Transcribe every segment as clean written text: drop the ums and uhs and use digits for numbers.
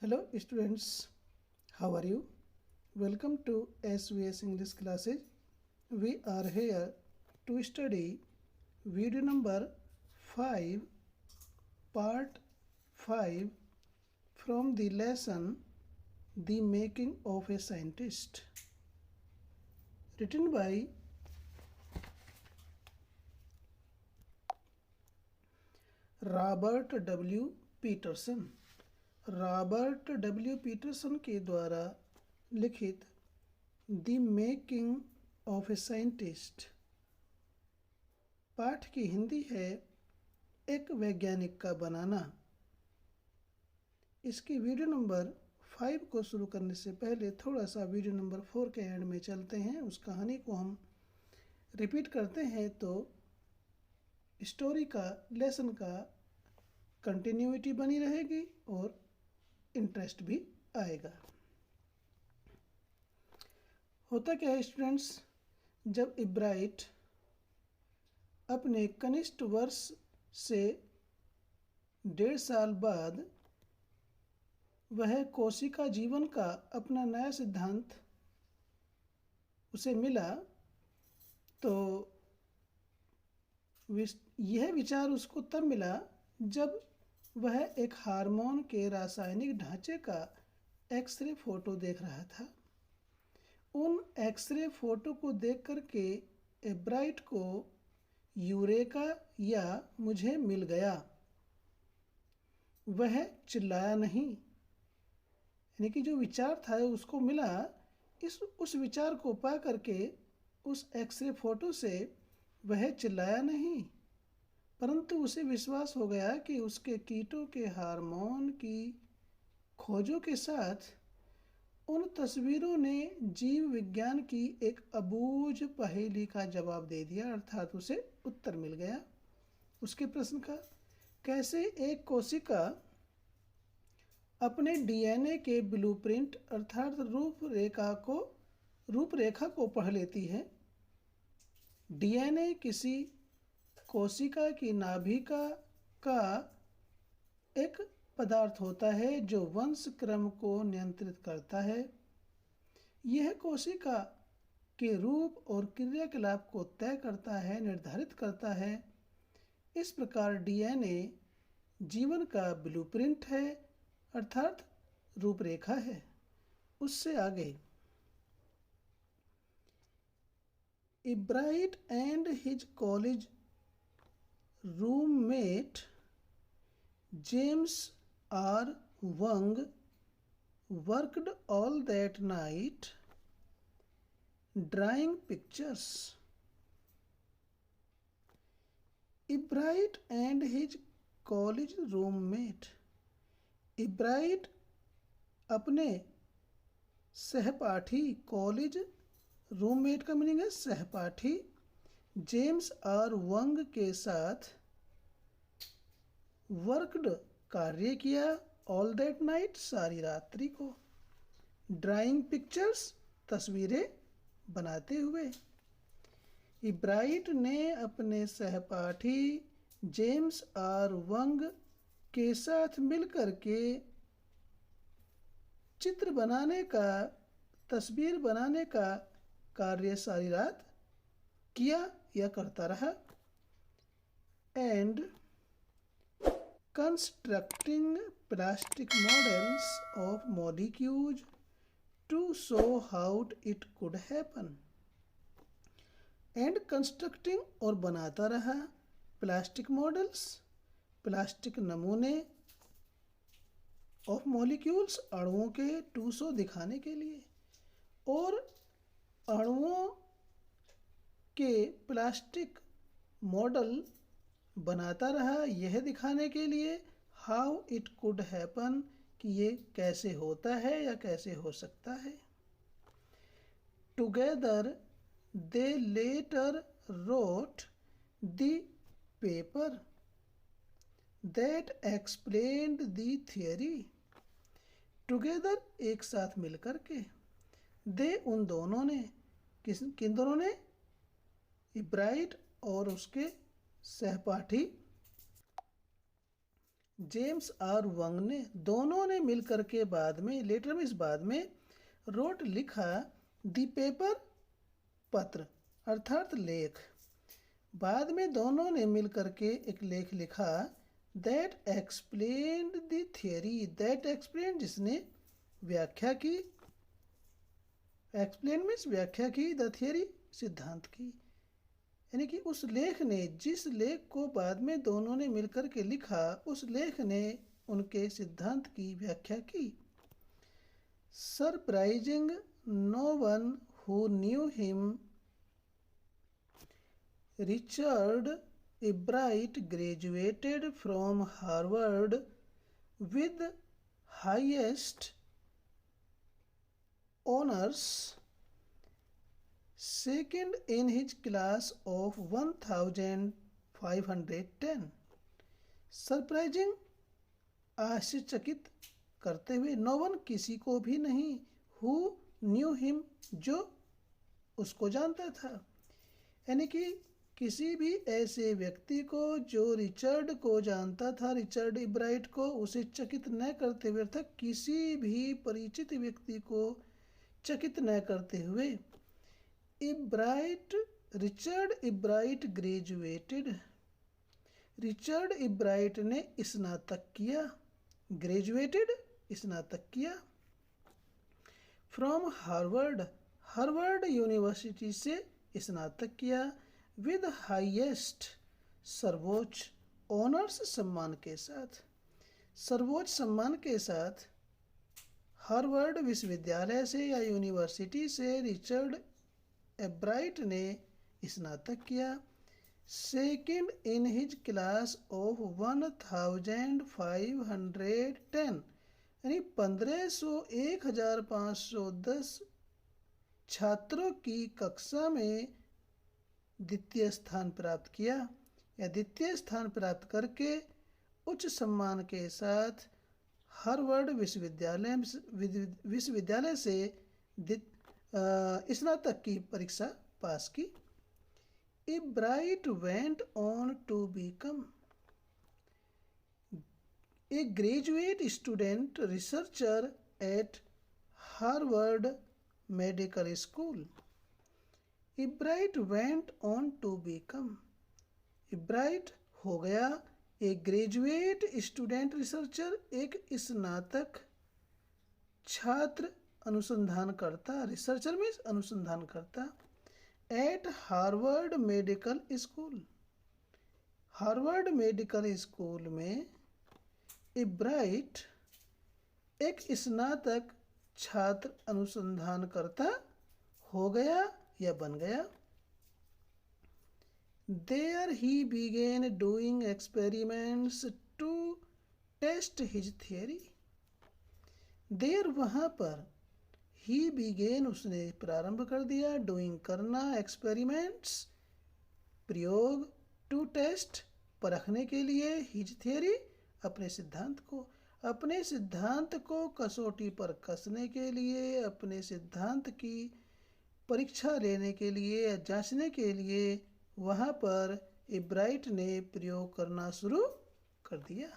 Hello students, how are you? Welcome to SVS English classes. We are here to study video number 5, part 5 from the lesson The Making of a Scientist, written by Robert W Peterson. Robert W Peterson के द्वारा लिखित the making of a scientist पाठ की हिंदी है एक वैज्ञानिक का बनाना। इसकी वीडियो नंबर 5 को शुरू करने से पहले थोड़ा सा वीडियो नंबर 4 के एंड में चलते हैं। उस कहानी को हम रिपीट करते हैं तो स्टोरी का, लेसन का कंटिन्यूटी बनी रहेगी और इंटरेस्ट भी आएगा। होता क्या है स्टूडेंट्स, जब इब्राइट अपने कनिष्ठ वर्ष से 1.5 साल बाद वह कोशिका जीवन का अपना नया सिद्धांत उसे मिला तो यह विचार उसको तब मिला जब वह एक हार्मोन के रासायनिक ढांचे का एक्सरे फोटो देख रहा था। उन एक्सरे फोटो को देख करके एब्राइट को यूरेका या मुझे मिल गया, वह चिल्लाया नहीं। यानी कि जो विचार था उसको मिला। उस विचार को पा करके उस एक्सरे फोटो से वह चिल्लाया नहीं, परंतु उसे विश्वास हो गया कि उसके कीटों के हार्मोन की खोजों के साथ उन तस्वीरों ने जीव विज्ञान की एक अबूझ पहेली का जवाब दे दिया, अर्थात उसे उत्तर मिल गया उसके प्रश्न का। कैसे एक कोशिका अपने डीएनए के ब्लूप्रिंट अर्थात रूपरेखा को पढ़ लेती है। डीएनए किसी कोशिका की नाभिका का एक पदार्थ होता है जो वंश क्रम को नियंत्रित करता है। यह कोशिका के रूप और क्रियाकलाप को तय करता है, निर्धारित करता है। इस प्रकार डीएनए जीवन का ब्लूप्रिंट है अर्थात रूपरेखा है। उससे आगे Ebright and his college roommate James R. Wang worked all that night drawing pictures. Ebright and his college roommate. Ebright अपने सहपाठी, कॉलेज रूममेट का मीनिंग है सहपाठी, जेम्स आर वंग के साथ वर्कड कार्य किया, ऑल दैट नाइट सारी रात्रि को, ड्राइंग पिक्चर्स तस्वीरें बनाते हुए। इब्राइट ने अपने सहपाठी जेम्स आर वंग के साथ मिलकर के चित्र बनाने का, तस्वीर बनाने का कार्य सारी रात किया या करता रहा। And constructing plastic models of molecules to show how it could happen. And constructing और बनाता रहा प्लास्टिक मॉडल्स, प्लास्टिक नमूने ऑफ मॉलिक्यूल्स अणुओं के, टू शो दिखाने के लिए, और अणुओं के प्लास्टिक मॉडल बनाता रहा यह दिखाने के लिए हाउ इट कुड हैपन कि ये कैसे होता है या कैसे हो सकता है। Together they letter wrote the paper that explained the theory. Together एक साथ मिलकर के, दे उन दोनों ने, किन दोनों ने, इब्राइट और उसके सहपाठी जेम्स और वंग ने दोनों ने मिलकर के बाद में, लेटर में, इस बाद में, रोट लिखा, दी पेपर पत्र अर्थात लेख, बाद में दोनों ने मिलकर के एक लेख लिखा, that explained the theory, that explain जिसने व्याख्या की, एक्सप्लेन मीन्स व्याख्या की, द थियरी सिद्धांत की, यानी कि उस लेख ने, जिस लेख को बाद में दोनों ने मिलकर के लिखा, उस लेख ने उनके सिद्धांत की व्याख्या की। Surprising no one who knew him, Richard Ebright graduated from Harvard with highest honors, second in his class of 1510. Surprising आश्चर्यचकित करते हुए, नो वन किसी को भी नहीं, हु न्यू हिम जो उसको जानता था, यानी कि किसी भी ऐसे व्यक्ति को जो रिचर्ड को जानता था, रिचर्ड इब्राइट को, उसे चकित न करते हुए, अर्थात किसी भी परिचित व्यक्ति को चकित न करते हुए, Richard Ebright graduated, Richard Ebright ने स्नातक किया, ग्रेजुएटेड स्नातक किया, फ्रॉम हार्वर्ड, हार्वर्ड यूनिवर्सिटी से स्नातक किया, विद हाईएस्ट सर्वोच्च, ऑनर्स सम्मान के साथ, सर्वोच्च सम्मान के साथ हार्वर्ड विश्वविद्यालय से या यूनिवर्सिटी से रिचर्ड एब्राइट ने स्नातक किया, second in his class of 1510, यानी 1510 छात्रों की कक्षा में द्वितीय स्थान प्राप्त किया, या द्वितीय स्थान प्राप्त करके उच्च सम्मान के साथ हार्वर्ड विश्वविद्यालय से स्नातक की परीक्षा पास की। Ebright went on to become a graduate student researcher at Harvard Medical School. Ebright went on to become, Ebright हो गया एक ग्रेजुएट स्टूडेंट रिसर्चर, एक स्नातक छात्र अनुसंधानकर्ता, रिसर्चर मीन्स अनुसंधानकर्ता, at Harvard Medical School, Harvard Medical School में Ebright एक स्नातक छात्र अनुसंधानकर्ता हो गया या बन गया। There he began doing experiments to test his theory. There वहाँ पर he began उसने प्रारंभ कर दिया, doing करना, experiments प्रयोग, to test परखने के लिए, his theory अपने सिद्धांत को, अपने सिद्धांत को कसौटी पर कसने के लिए, अपने सिद्धांत की परीक्षा लेने के लिए या जांचने के लिए वहाँ पर इब्राइट ने प्रयोग करना शुरू कर दिया।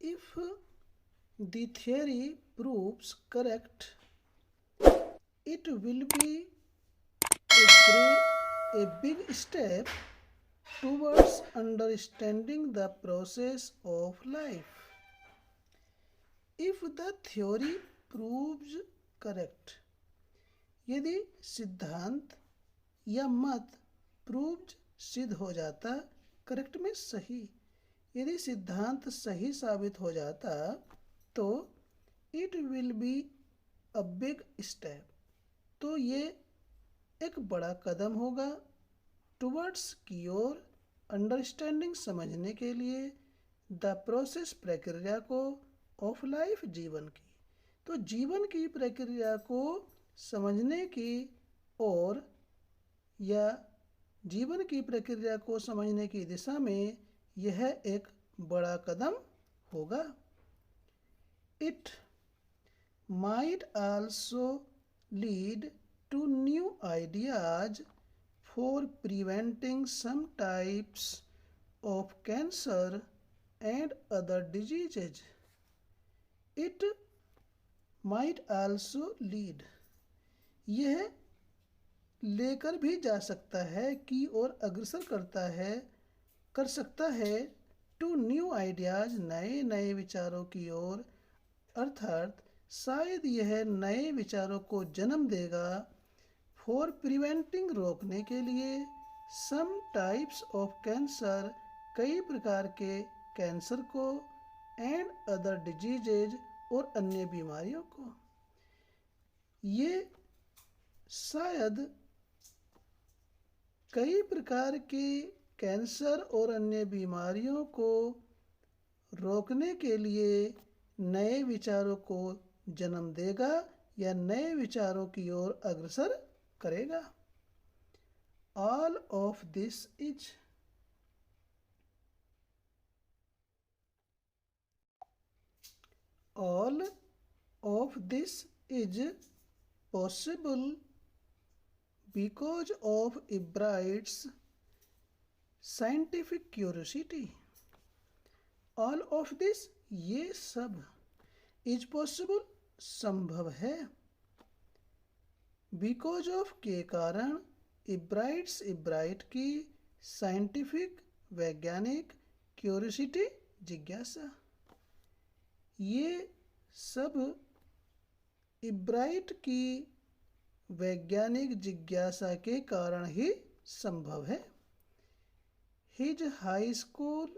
If the theory proves correct, it will be a big step towards understanding the process of life. If the theory proves correct, यदि सिद्धांत या मत प्रूव्ड सिद्ध हो जाता, करेक्ट में सही, यदि सिद्धांत सही साबित हो जाता तो it will be a big step, तो ये एक बड़ा कदम होगा, टुवर्ड्स की ओर, अंडरस्टैंडिंग समझने के लिए, द प्रोसेस प्रक्रिया को, ऑफ लाइफ जीवन की, तो जीवन की प्रक्रिया को समझने की और या जीवन की प्रक्रिया को समझने की दिशा में यह एक बड़ा कदम होगा। It might also lead to new ideas for preventing some types of cancer and other diseases. It might also lead, यह लेकर भी जा सकता है कि और अग्रसर कर सकता है टू न्यू आइडियाज, नए नए विचारों की ओर, अर्थात शायद यह नए विचारों को जन्म देगा। फॉर प्रिवेंटिंग, रोकने के लिए, सम टाइप्स ऑफ कैंसर, कई प्रकार के कैंसर को, एंड अदर डिजीजेज, और अन्य बीमारियों को। ये शायद कई प्रकार के कैंसर और अन्य बीमारियों को रोकने के लिए नए विचारों को जन्म देगा या नए विचारों की ओर अग्रसर करेगा। All of this is possible because of Ebrard's scientific curiosity. All of this, ये सब, is possible, संभव है, because of, के कारण, इब्राइट की, साइंटिफिक, वैज्ञानिक, क्यूरियोसिटी, जिज्ञासा। ये सब इब्राइट की वैज्ञानिक जिज्ञासा के कारण ही संभव है। His high school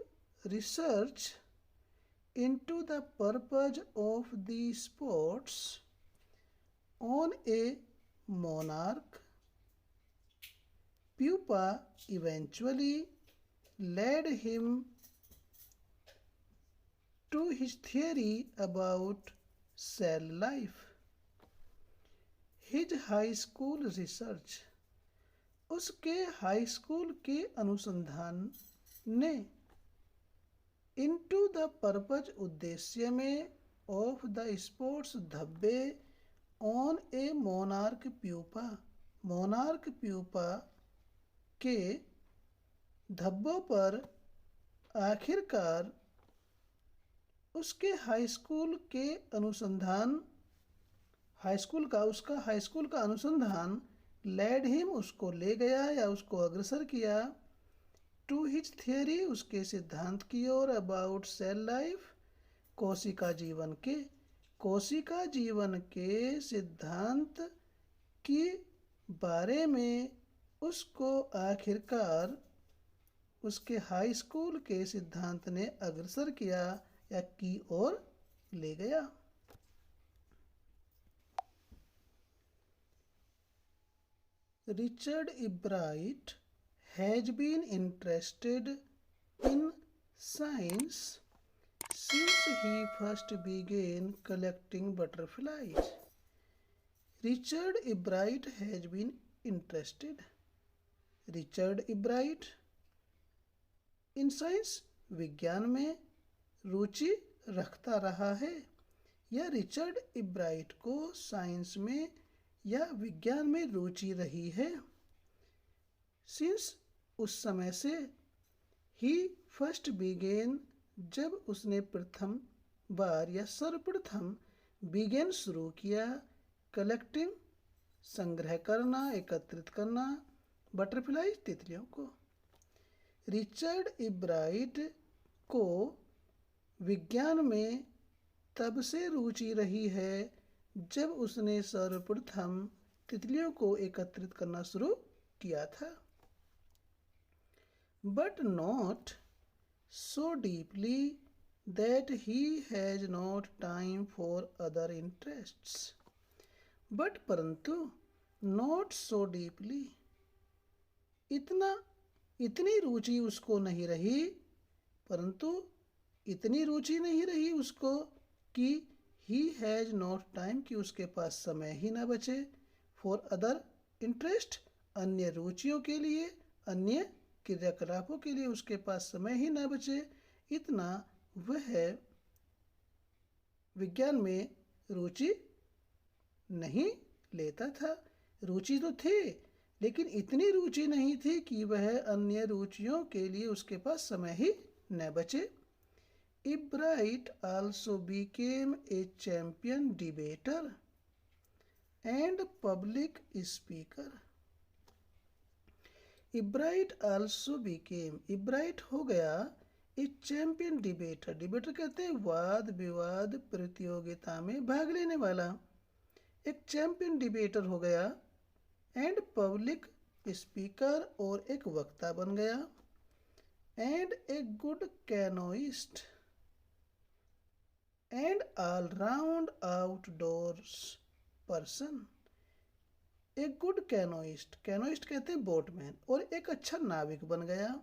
research into the purpose of the sports on a monarch pupa eventually led him to his theory about cell life. His high school research, उसके हाई स्कूल के अनुसंधान ने, इनटू द पर्पज, उद्देश्य में, of the sports, धब्बे, on A monarch pupa के धब्बों पर, आखिरकार उसके हाई स्कूल के अनुसंधान, उसका हाई स्कूल का अनुसंधान, लेड हिम, उसको ले गया या उसको अग्रसर किया, टू हिज थियरी, उसके सिद्धांत की ओर, अबाउट सेल लाइफ, कोशिका जीवन के सिद्धांत के बारे में उसको आखिरकार उसके हाई स्कूल के सिद्धांत ने अग्रसर किया या की ओर ले गया। Richard Ebright has been interested in science since he first began collecting butterflies. Richard Ebright has been interested. Richard Ebright in science, विज्ञान में रुचि रखता रहा है, या रिचर्ड इब्राइट को साइंस में या विज्ञान में रुचि रही है। सिंस, उस समय से, ही फर्स्ट बिगेन, जब उसने प्रथम बार या सर्वप्रथम, बिगेन शुरू किया, कलेक्टिंग, संग्रह करना, एकत्रित करना, बटरफ्लाई, तितलियों को। रिचर्ड इब्राइट को विज्ञान में तब से रुचि रही है जब उसने सर्वप्रथम तितलियों को एकत्रित करना शुरू किया था। But not so deeply that he has not time for other interests. But परंतु, नॉट सो डीपली, इतनी रुचि उसको नहीं रही, परंतु इतनी रुचि नहीं रही उसको कि ही हैज़ नॉट टाइम, कि उसके पास समय ही ना बचे, फॉर अदर इंटरेस्ट, अन्य रुचियों के लिए, अन्य क्रियाकलापों के लिए उसके पास समय ही ना बचे, इतना वह विज्ञान में रुचि नहीं लेता था। रुचि तो थी, लेकिन इतनी रुचि नहीं थी कि वह अन्य रुचियों के लिए उसके पास समय ही न बचे। Ebright also became a champion debater and public speaker. Ebright also became, Ebright हो गया ए चैंपियन डिबेटर, डिबेटर कहते हैं वाद विवाद प्रतियोगिता में भाग लेने वाला, एक चैंपियन डिबेटर हो गया, एंड पब्लिक स्पीकर और एक वक्ता बन गया, and a good canoeist and all round outdoors person, एक गुड कैनोइस्ट, कैनोइस्ट कहते हैं बोटमैन, और एक अच्छा नाविक बन गया,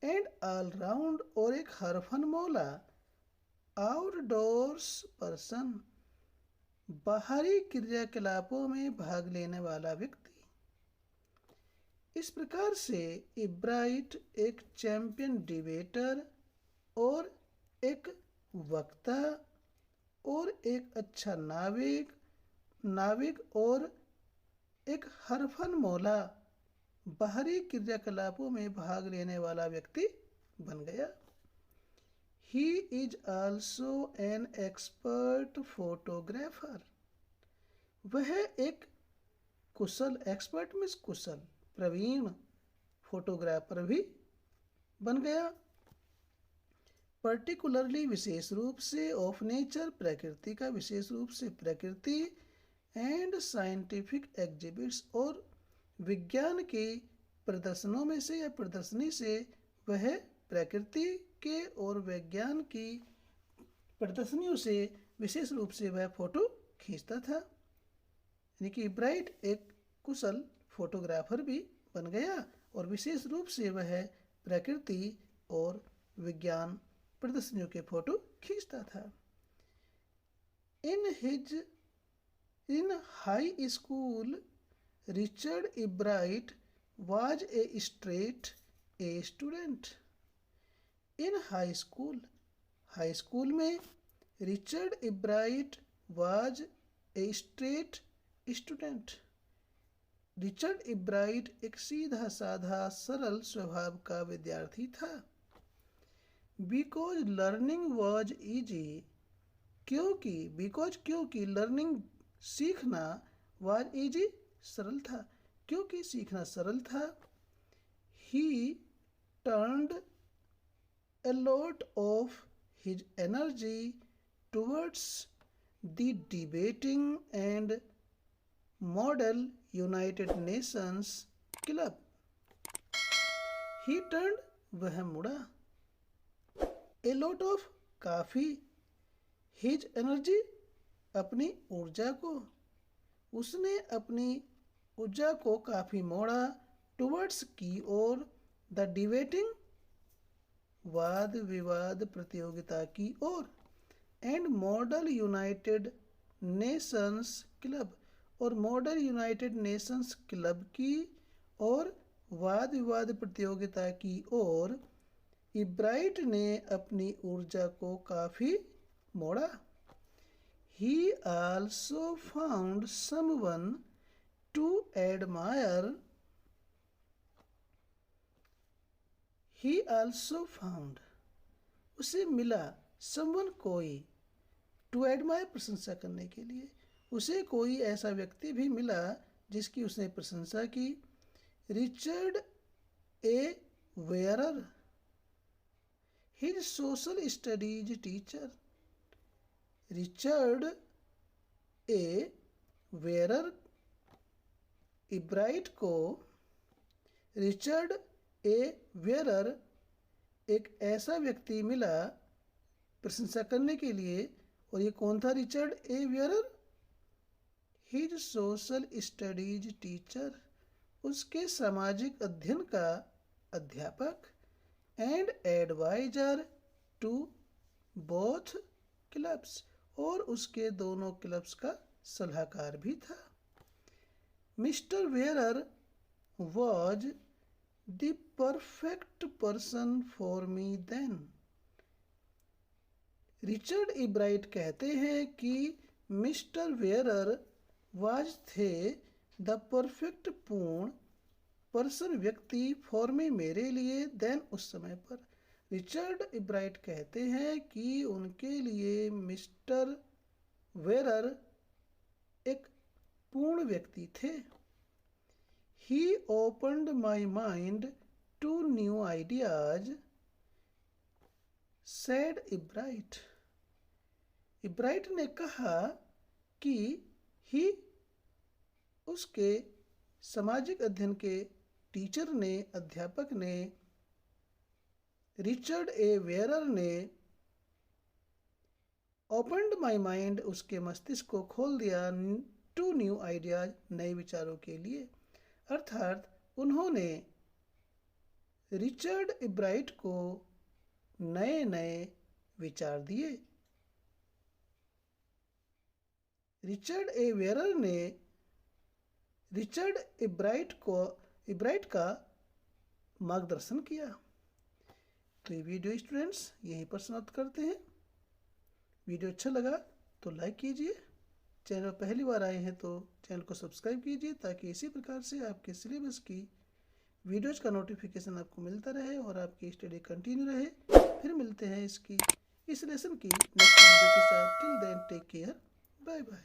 एंड ऑल राउंड और एक हरफन मौला, आउटडोर्स पर्सन बाहरी क्रियाकलापों में भाग लेने वाला व्यक्ति। इस प्रकार से इब्राइट एक चैंपियन डिबेटर और एक वक्ता और एक अच्छा नाविक और एक हरफन मौला बाहरी क्रियाकलापों में भाग लेने वाला व्यक्ति बन गया। He is also an expert photographer, वह एक कुशल, एक्सपर्ट मीन्स कुशल, प्रवीण फोटोग्राफर भी बन गया। पर्टिकुलरली विशेष रूप से, ऑफ नेचर प्रकृति का, विशेष रूप से प्रकृति, एंड साइंटिफिक एग्जिबिट्स और विज्ञान के प्रदर्शनों में से या प्रदर्शनी से वह प्रकृति के और विज्ञान की प्रदर्शनियों से विशेष रूप से वह फोटो खींचता था। यानी कि ब्राइट एक कुशल फोटोग्राफर भी बन गया और विशेष रूप से वह प्रकृति और विज्ञान प्रदर्शनियों के फोटो खींचता था। In high school, Richard Ebright was a straight A student. In high school में Richard Ebright was a straight student. Richard Ebright एक सीधा साधा सरल स्वभाव का विद्यार्थी था। बिकॉज लर्निंग वॉज ईजी, क्योंकि लर्निंग सीखना वॉज ईजी सरल था, क्योंकि सीखना सरल था। ही turned a lot of his energy towards the debating and model United Nations Club. He turned, वह मुड़ा, a lot of काफ़ी, his energy अपनी ऊर्जा को, उसने अपनी ऊर्जा को काफ़ी मोड़ा, towards की ओर, the debating वाद विवाद प्रतियोगिता की ओर, and Model United Nations Club और मॉडल यूनाइटेड नेशंस क्लब की और वाद विवाद प्रतियोगिता की ओर इब्राइट ने अपनी ऊर्जा को काफ़ी मोड़ा। He also found someone to admire, he also found उसे मिला, समवन कोई, टू एडमायर प्रशंसा करने के लिए, उसे कोई ऐसा व्यक्ति भी मिला जिसकी उसने प्रशंसा की। Richard A Weiherer, his social studies teacher, Richard A Weiherer Ebright को रिचर्ड ए वेयरर एक ऐसा व्यक्ति मिला प्रशंसा करने के लिए, और ये कौन था Richard A Weiherer? His social studies teacher, उसके सामाजिक अध्ययन का अध्यापक, and advisor to both clubs और उसके दोनों क्लब्स का सलाहकार भी था। Mister Weiherer was The perfect person for me then. Richard Ebright कहते हैं कि मिस्टर वेयरर वाज थे द परफेक्ट पूर्ण पर्सन व्यक्ति फॉर मी मेरे लिए देन उस समय पर। रिचर्ड इब्राइट कहते हैं कि उनके लिए मिस्टर वेरर एक पूर्ण व्यक्ति थे। He opened my mind to new ideas said Ebright. Ebright ने कहा कि ही उसके सामाजिक अध्ययन के टीचर ने, अध्यापक ने, रिचर्ड ए वेरर ने ओपन्ड माई माइंड उसके मस्तिष्क को खोल दिया टू न्यू आइडियाज नए विचारों के लिए। अर्थात उन्होंने रिचर्ड इब्राइट को नए नए विचार दिए। रिचर्ड ए वेरर ने रिचर्ड इब्राइट का मार्गदर्शन किया। तो ये वीडियो स्टूडेंट्स यहीं पर समाप्त करते हैं। वीडियो अच्छा लगा तो लाइक कीजिए, चैनल पहली बार आए हैं तो चैनल को सब्सक्राइब कीजिए ताकि इसी प्रकार से आपके सिलेबस की वीडियोज़ का नोटिफिकेशन आपको मिलता रहे और आपकी स्टडी कंटिन्यू रहे। फिर मिलते हैं इस लेसन की नेक्स्ट वीडियो के साथ। Till then take care, bye bye.